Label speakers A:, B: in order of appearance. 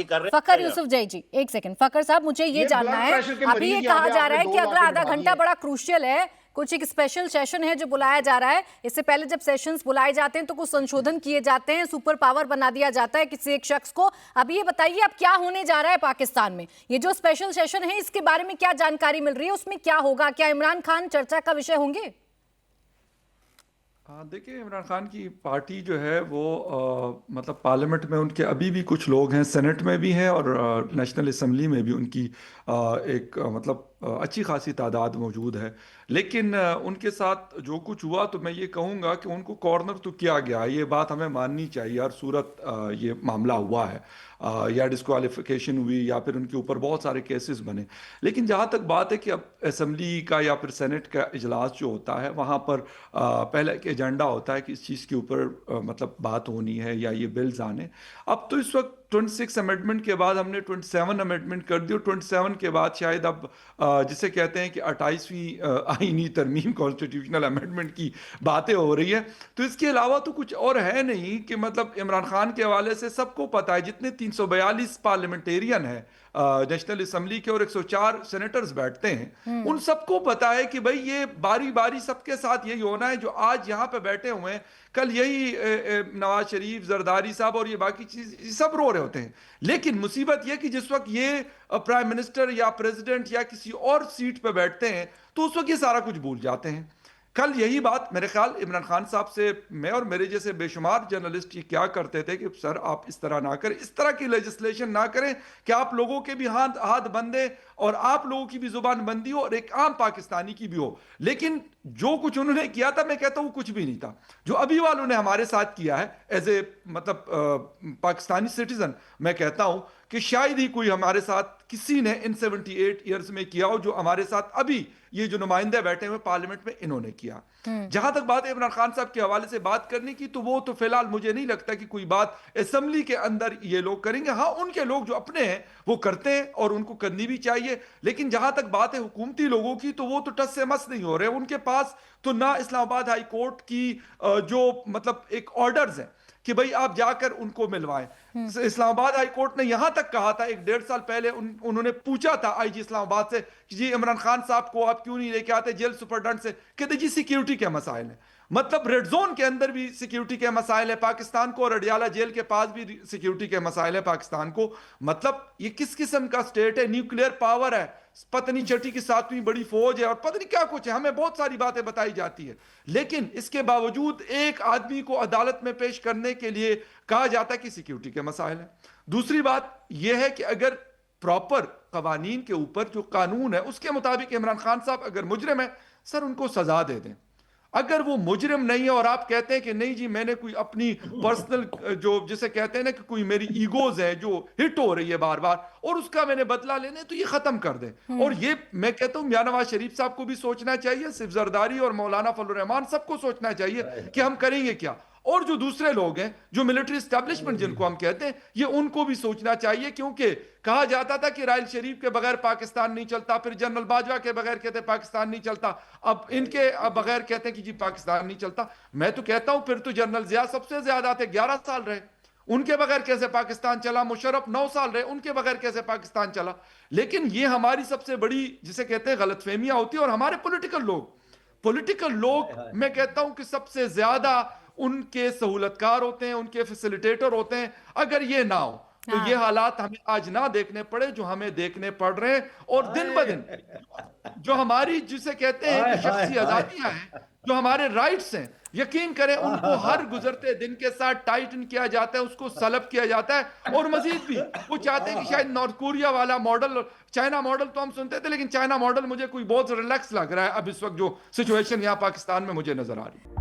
A: कर रहे हैं।
B: फकर यूसुफ जय जी, एक सेकंड फकर साहब, मुझे ये जानना है, अभी ये कहा जा रहा है कि अगला आधा घंटा बड़ा क्रूशियल है, कुछ एक स्पेशल सेशन है जो बुलाया जा रहा है। इससे पहले जब सेशंस बुलाए जाते हैं तो कुछ संशोधन किए जाते हैं, सुपर पावर बना दिया जाता है किसी एक शख्स को। अभी ये बताइए अब क्या होने जा रहा है पाकिस्तान में, ये जो स्पेशल सेशन है इसके बारे में क्या जानकारी मिल रही है, उसमें क्या होगा, क्या इमरान खान चर्चा का विषय होंगे?
C: हाँ देखिए, इमरान खान की पार्टी जो है वो मतलब पार्लियामेंट में उनके अभी भी कुछ लोग हैं, सेनेट में भी हैं और नेशनल असम्बली में भी उनकी एक मतलब अच्छी खासी तादाद मौजूद है। लेकिन उनके साथ जो कुछ हुआ तो मैं ये कहूँगा कि उनको कॉर्नर तो किया गया, ये बात हमें माननी चाहिए। हर सूरत ये मामला हुआ है, या डिस्क्वालिफिकेशन हुई या फिर उनके ऊपर बहुत सारे केसेस बने। लेकिन जहाँ तक बात है कि अब असम्बली का या फिर सेनेट का इजलास जो होता है वहाँ पर पहले एक एजेंडा होता है कि इस चीज़ के ऊपर मतलब बात होनी है या ये बिल्स आने। अब तो इस वक्त 26 अमेंडमेंट के बाद हमने 27 अमेंडमेंट कर दी और 27 के बाद शायद अब जिसे कहते हैं कि 28वीं आईनी तरमीम कॉन्स्टिट्यूशनल अमेंडमेंट की बातें हो रही है। तो इसके अलावा तो कुछ और है नहीं कि मतलब इमरान खान के हवाले से सबको पता है, जितने 342 पार्लियामेंटेरियन है नेशनल असम्बली के और 104 सेनेटर्स बैठते हैं, उन सबको पता है कि भाई ये बारी बारी सबके साथ यही होना है। जो आज यहाँ पे बैठे हुए हैं, कल यही नवाज शरीफ, जरदारी साहब और ये बाकी चीज सब रो रहे होते हैं। लेकिन मुसीबत ये कि जिस वक्त ये प्राइम मिनिस्टर या प्रेसिडेंट या किसी और सीट पे बैठते हैं तो उस वक्त ये सारा कुछ भूल जाते हैं। कल यही बात मेरे ख्याल इमरान खान साहब से मैं और मेरे जैसे बेशुमार जर्नलिस्ट ये क्या करते थे कि सर आप इस तरह ना करें, इस तरह की लेजिस्लेशन ना करें कि आप लोगों के भी हाथ हाथ बंदे और आप लोगों की भी जुबान बंदी हो और एक आम पाकिस्तानी की भी हो। लेकिन जो कुछ उन्होंने किया था, मैं कहता हूँ कुछ भी नहीं था। जो अभी वालों ने हमारे साथ किया है एज ए मतलब पाकिस्तानी सिटीजन, मैं कहता हूं कि शायद ही कोई हमारे साथ किसी ने इन 78 ईयर्स में किया हो जो हमारे साथ अभी ये जो नुमाइंदे बैठे हुए पार्लियामेंट में इन्होंने किया। जहां तक बात है इमरान खान साहब के हवाले से बात करने की, तो वो तो फिलहाल मुझे नहीं लगता कि कोई बात असेंबली के अंदर ये लोग करेंगे। हाँ, उनके लोग जो अपने हैं वो करते हैं और उनको करनी भी चाहिए। लेकिन जहां तक बात है हुकूमती लोगों की, तो वो तो टस से मस नहीं हो रहे। उनके पास तो ना इस्लामाबाद हाई कोर्ट की जो मतलब एक ऑर्डर्स हैं कि भाई आप जाकर उनको मिलवाएं। इस्लामाबाद हाई कोर्ट ने यहां तक कहा था, एक 1.5 साल पहले उन्होंने पूछा था आईजी इस्लामाबाद से कि जी इमरान खान साहब को आप क्यों नहीं लेके आते जेल सुपरडेंट से, कहते जी सिक्योरिटी के मसाइल हैं। मतलब रेड जोन के अंदर भी सिक्योरिटी के मसाइल है पाकिस्तान को और अडियाला जेल के पास भी सिक्योरिटी के मसाइल है पाकिस्तान को। मतलब ये किस किस्म का स्टेट है? न्यूक्लियर पावर है, पत्नी छठी की 7वीं बड़ी फौज है और पता नहीं क्या कुछ है, हमें बहुत सारी बातें बताई जाती है। लेकिन इसके बावजूद एक आदमी को अदालत में पेश करने के लिए कहा जाता है कि सिक्योरिटी के मसाइल है। दूसरी बात यह है कि अगर प्रॉपर कवानीन के ऊपर जो कानून है उसके मुताबिक इमरान खान साहब अगर मुजरिम है, सर उनको सजा दे दें। अगर वो मुजरिम नहीं है और आप कहते हैं कि नहीं जी मैंने कोई अपनी पर्सनल जो जिसे कहते हैं ना कि कोई मेरी ईगोज है जो हिट हो रही है बार बार और उसका मैंने बदला लेने, तो ये खत्म कर दें। और ये मैं कहता हूं मियां नवाज शरीफ साहब को भी सोचना चाहिए, सिर्फ जरदारी और मौलाना फजल रहमान सबको सोचना चाहिए कि हम करेंगे क्या। और जो दूसरे लोग हैं जो मिलिट्री एस्टैब्लिशमेंट जिनको हम कहते हैं, ये उनको भी सोचना चाहिए। क्योंकि कहा जाता था कि राइल शरीफ के बगैर पाकिस्तान नहीं चलता, फिर जनरल बाजवा के बगैर कहते पाकिस्तान नहीं चलता, अब इनके बगैर कहते हैं कि जी पाकिस्तान नहीं चलता। मैं तो कहता हूं फिर तो जनरल जिया सबसे ज्यादा थे, 11 साल रहे, उनके बगैर कैसे पाकिस्तान चला। मुशर्रफ 9 साल रहे, उनके बगैर कैसे पाकिस्तान चला। लेकिन ये हमारी सबसे बड़ी जिसे कहते हैं गलतफहमियां होती है। और हमारे पॉलिटिकल लोग मैं कहता हूं कि सबसे ज्यादा उनके सहूलतकार होते हैं, उनके फैसिलिटेटर होते हैं। अगर ये ना हो तो ये हालात हमें आज ना देखने पड़े जो हमें देखने पड़ रहे हैं। और दिन ब दिन जो हमारी जिसे कहते हैं कि शख्सी आजादियां हैं, जो हमारे राइट्स हैं, यकीन करें उनको हर गुजरते दिन के साथ टाइटन किया जाता है, उसको सलब किया जाता है। और मजीद भी वो चाहते हैं कि शायद नॉर्थ कोरिया वाला मॉडल, चाइना मॉडल तो हम सुनते थे, लेकिन चाइना मॉडल मुझे कोई बहुत रिलैक्स लग रहा है अब इस वक्त जो सिचुएशन यहाँ पाकिस्तान में मुझे नजर आ रही है।